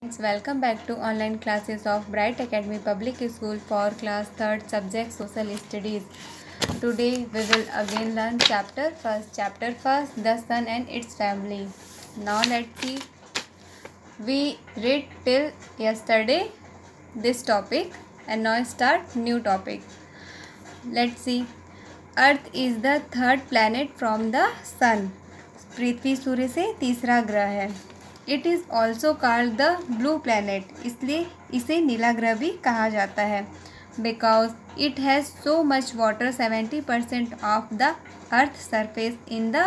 Welcome back to online classes of Bright Academy Public School for class 3rd subject Social Studies. Today we will again learn chapter first, The Sun and its Family. Now let's see. We read till yesterday this topic and now start new topic. Let's see. Earth is the third planet from the Sun. पृथ्वी सूर्य से तीसरा ग्रह है. It is also called the blue planet, इसलिए इसे नीला ग्रह भी कहा जाता है. Because it has so much water 70% of the earth surface in the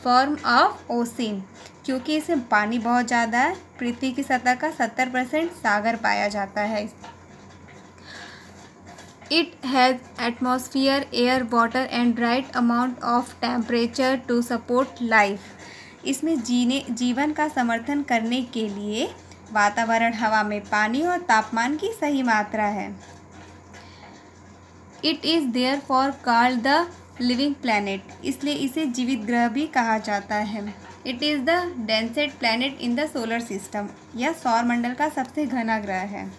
form of ocean, क्योंकि इसमें पानी बहुत ज़्यादा है. पृथ्वी की सतह का 70% सागर पाया जाता है. It has atmosphere, air, water and right amount of temperature to support life. इसमें जीवन का समर्थन करने के लिए वातावरण, हवा में पानी और तापमान की सही मात्रा है. It is therefore called the living planet, इसलिए इसे जीवित ग्रह भी कहा जाता है. It is the densest planet in the solar system, यह सौर मंडल का सबसे घना ग्रह है.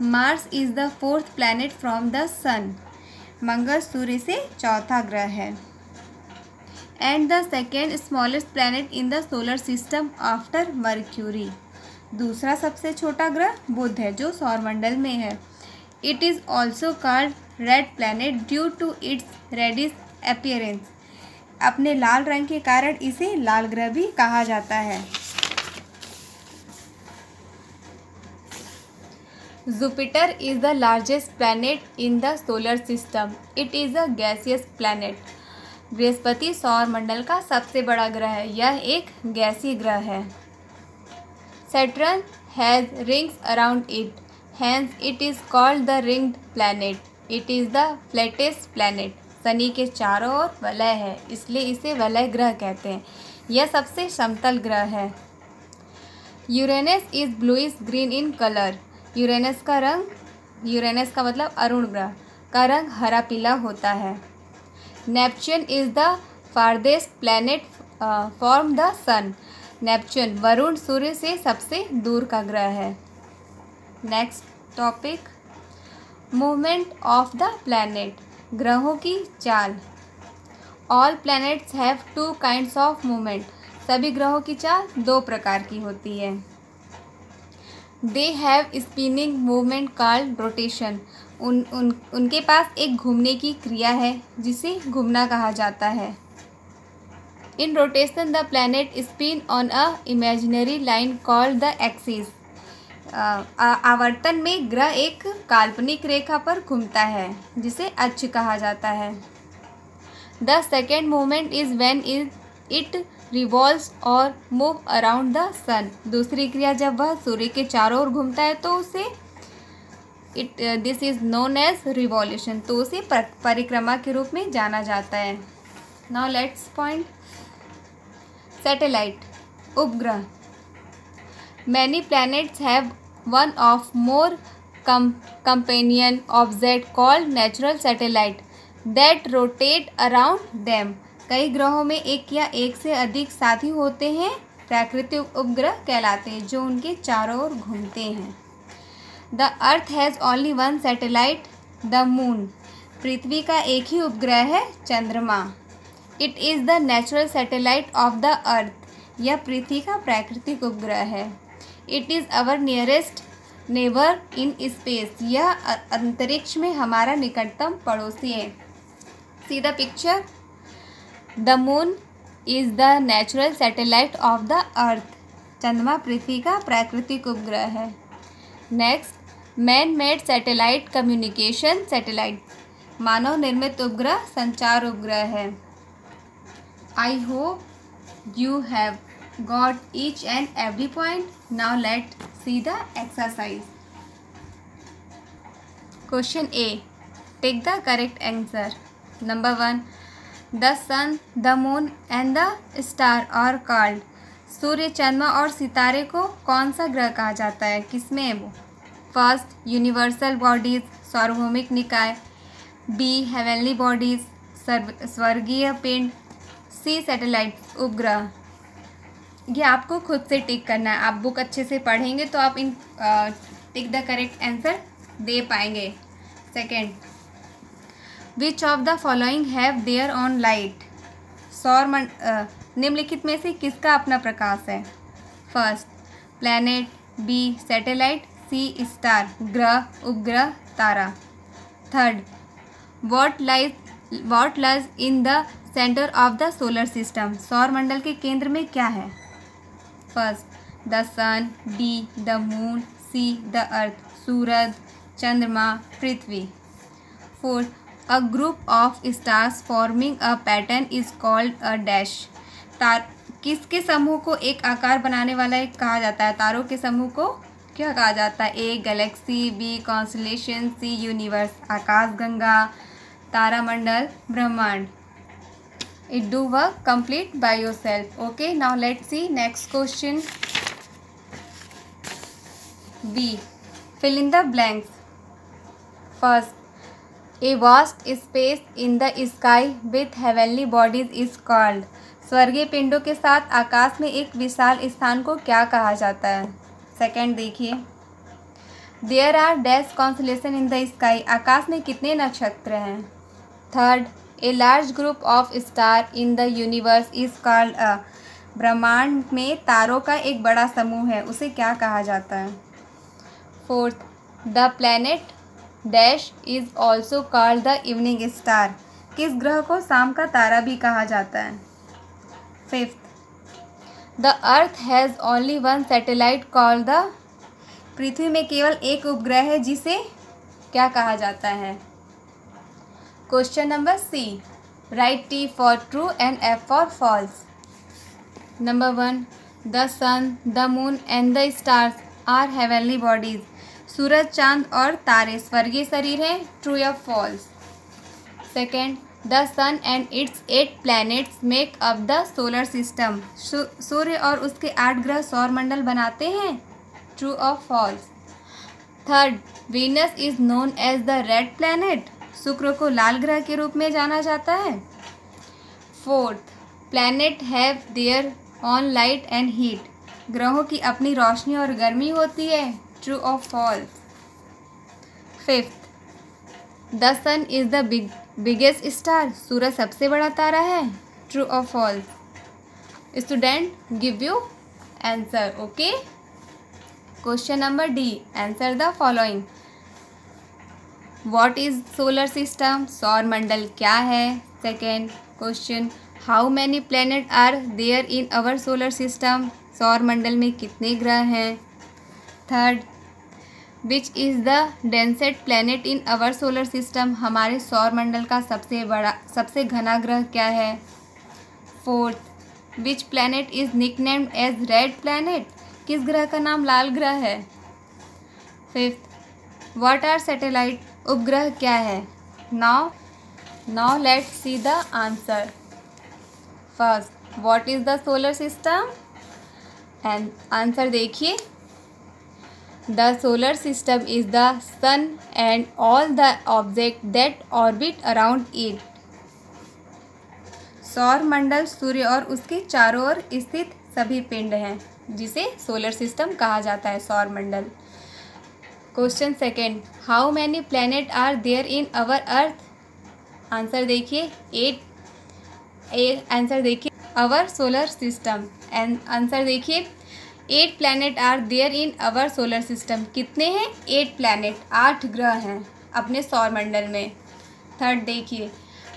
Mars is the fourth planet from the sun, मंगल सूर्य से चौथा ग्रह है. And the second smallest planet in the solar system after Mercury, दूसरा सबसे छोटा ग्रह बुध है जो सौरमंडल में है. It is also called red planet due to its reddish appearance, अपने लाल रंग के कारण इसे लाल ग्रह भी कहा जाता है. Jupiter is the largest planet in the solar system. It is a gaseous planet, Brihaspati सौर मंडल का सबसे बड़ा ग्रह है, यह एक गैसीय ग्रह है. Saturn has rings around it, hence it is called the ringed planet. It is the flattest planet, Shani के चारों ओर वलय है, इसलिए इसे वलय ग्रह कहते हैं. यह सबसे समतल ग्रह है. Uranus is bluish green in colour, Uranus का मतलब अरुण ग्रह का रंग हरा पीला होता है. Neptune is the farthest planet from the sun, Neptune Varun सूर्य से सबसे दूर का ग्रह है. Next topic, movement of the planet, ग्रहों की चाल. All planets have two kinds of movement, सभी ग्रहों की चाल दो प्रकार की होती है. They have spinning movement called rotation, उनके पास एक घूमने की क्रिया है जिसे घूमना कहा जाता है. इन rotation the planet spin on a imaginary line called the axis, आवर्तन में ग्रह एक काल्पनिक रेखा पर घूमता है जिसे अक्ष कहा जाता है. The second movement is when it revolves और मूव अराउंड द सन, दूसरी क्रिया जब वह सूर्य के चारों ओर घूमता है तो उसे this is known as revolution, तो उसे परिक्रमा के रूप में जाना जाता है. Now let's point. सैटेलाइट, उपग्रह. Many planets have one of more companion object called natural satellite that rotate around them, कई ग्रहों में एक या एक से अधिक साथी होते हैं, प्राकृतिक उपग्रह कहलाते हैं, जो उनके चारों ओर घूमते हैं. The earth has only one satellite, the moon, पृथ्वी का एक ही उपग्रह है, चंद्रमा. It is the natural satellite of the earth, यह पृथ्वी का प्राकृतिक उपग्रह है. It is our nearest neighbour in space, यह अंतरिक्ष में हमारा निकटतम पड़ोसी है. See the picture. The moon is the natural satellite of the earth, चंद्रमा पृथ्वी का प्राकृतिक उपग्रह है. Next, man made satellite communication satellite, मानव निर्मित उपग्रह संचार उपग्रह है. I hope you have got each and every point. Now let see the exercise. Question A, take the correct answer. Number 1, the sun, the moon and the star are called, सूर्य, चंद्रमा और सितारे को कौन सा ग्रह कहा जाता है, किसमें है वो. फर्स्ट, यूनिवर्सल बॉडीज, सार्वभौमिक निकाय. बी, हेवनली बॉडीज, स्वर्गीय पिंड. सी, सैटेलाइट, उपग्रह. ये आपको खुद से टिक करना है। आप बुक अच्छे से पढ़ेंगे तो आप इन टिक द करेक्ट आंसर दे पाएंगे। Second, which of the following have their own light? निम्नलिखित में से किसका अपना प्रकाश है? First, planet, B satellite, C star ग्रह, उपग्रह, तारा। Third, what lies in the centre of the solar system? सौर मंडल के केंद्र में क्या है? First, the sun, B the moon, C the earth, सूरज, चंद्रमा, पृथ्वी। Fourth, a group of stars forming a pattern is called a dash. किसके समूह को एक आकार बनाने वाला एक कहा जाता है? तारों के समूह को क्या कहा जाता है? A galaxy, B constellation, C universe. आकाशगंगा, तारामंडल, ब्रह्मांड। It do work complete by yourself. Okay, now let's see next question. B, fill in the blanks. First, a vast space in the sky with heavenly bodies is called. स्वर्गीय पिंडों के साथ आकाश में एक विशाल स्थान को क्या कहा जाता है? सेकेंड देखिए, There are dash constellation in the sky. आकाश में कितने नक्षत्र हैं? Third, a large group of star in the universe is called a. ब्रह्मांड में तारों का एक बड़ा समूह है, उसे क्या कहा जाता है? Fourth, the planet dash is also called the evening star. किस ग्रह को शाम का तारा भी कहा जाता है? Fifth, the earth has only one satellite called the. पृथ्वी में केवल एक उपग्रह है जिसे क्या कहा जाता है? Question number C, write T for true and F for false. Number 1, the sun, the moon and the stars are heavenly bodies. सूरज, चांद और तारे स्वर्गीय शरीर हैं, ट्रू या false? Second, the sun and its 8 planets make up the solar system. सूर्य और उसके 8 ग्रह सौर मंडल बनाते हैं, ट्रू और false? Third, Venus is known as the red planet. Shukra को लाल ग्रह के रूप में जाना जाता है। Fourth, planet have their own light and heat. ग्रहों की अपनी रोशनी और गर्मी होती है, ट्रू और false? Fifth, the sun is the biggest star. सूरज सबसे बड़ा तारा है, ट्रू और false? Student, give you answer. Okay, question number D, answer the following. What is solar system? सौर मंडल क्या है? Second question, how many planet are there in our solar system? सौर मंडल में कितने ग्रह हैं? Third, which is the densest planet in our solar system? हमारे सौर मंडल का सबसे घना ग्रह क्या है? Fourth, which planet is nicknamed as red planet? किस ग्रह का नाम लाल ग्रह है? Fifth, what are satellite? उपग्रह क्या है? Now let's see the answer. First, what is the solar system? And answer देखिए, the solar system is the sun and all the object that orbit around it. सौर मंडल सूर्य और उसके चारों ओर स्थित सभी पिंड हैं, जिसे सोलर सिस्टम कहा जाता है, सौर मंडल। Question second, how many planet are there in our earth? Answer देखिए 8। आंसर देखिए our solar system. And answer देखिए 8 planet are there in our solar system. कितने हैं? 8 प्लैनेट, 8 ग्रह हैं अपने सौर मंडल में। थर्ड देखिए,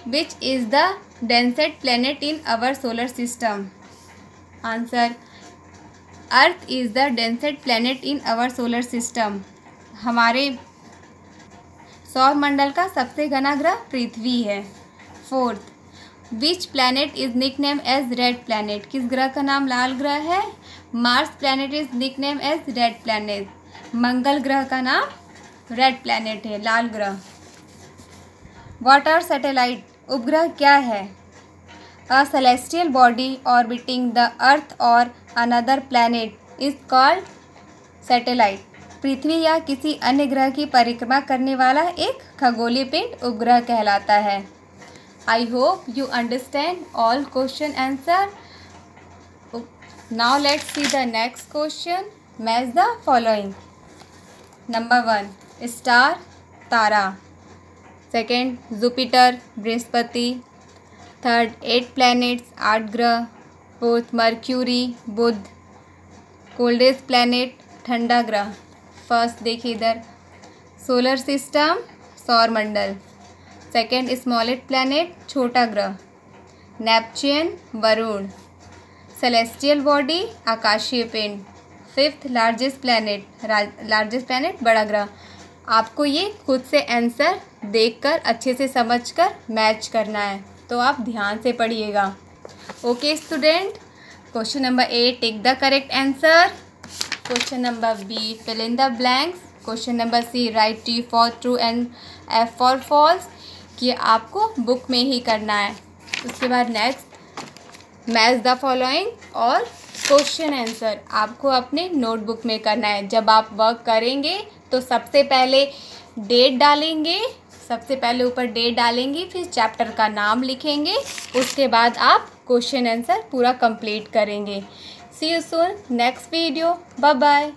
which is the densest planet in our solar system? Answer, earth is the densest planet in our solar system. हमारे सौर मंडल का सबसे घना ग्रह पृथ्वी है। Fourth, which planet is nickname as red planet? किस ग्रह का नाम लाल ग्रह है? Mars planet is nickname as red planet. Mangal ग्रह का नाम रेड प्लैनेट है, लाल ग्रह। What are satellite? उपग्रह क्या है? अ celestial body orbiting the earth और another planet is called satellite. पृथ्वी या किसी अन्य ग्रह की परिक्रमा करने वाला एक खगोलीय पिंड उपग्रह कहलाता है। I hope you understand all question answer. Now let's see the next question. Match the following. Number 1 star तारा, second Jupiter Brihaspati, third 8 planets 8 ग्रह, fourth Mercury Budh, coldest planet ठंडा ग्रह। फर्स्ट देखिए इधर सोलर सिस्टम सौरमंडल, सेकेंड स्मॉलेस्ट प्लैनेट छोटा ग्रह, Neptune Varun, celestial body आकाशीय पिंड, फिफ्थ लार्जेस्ट प्लैनेट बड़ा ग्रह। आपको ये खुद से आंसर देखकर अच्छे से समझकर मैच करना है, तो आप ध्यान से पढ़िएगा। Okay student, question number A take the correct answer, question number B fill in the blanks, question number C right T for true and F for false. कि आपको बुक में ही करना है। उसके बाद नेक्स्ट मैच द फॉलोइंग और question answer आपको अपने नोटबुक में करना है। जब आप वर्क करेंगे तो सबसे पहले डेट डालेंगे, सबसे पहले ऊपर डेट डालेंगे, फिर चैप्टर का नाम लिखेंगे, उसके बाद आप क्वेश्चन आंसर पूरा कंप्लीट करेंगे। See you soon next video, bye bye.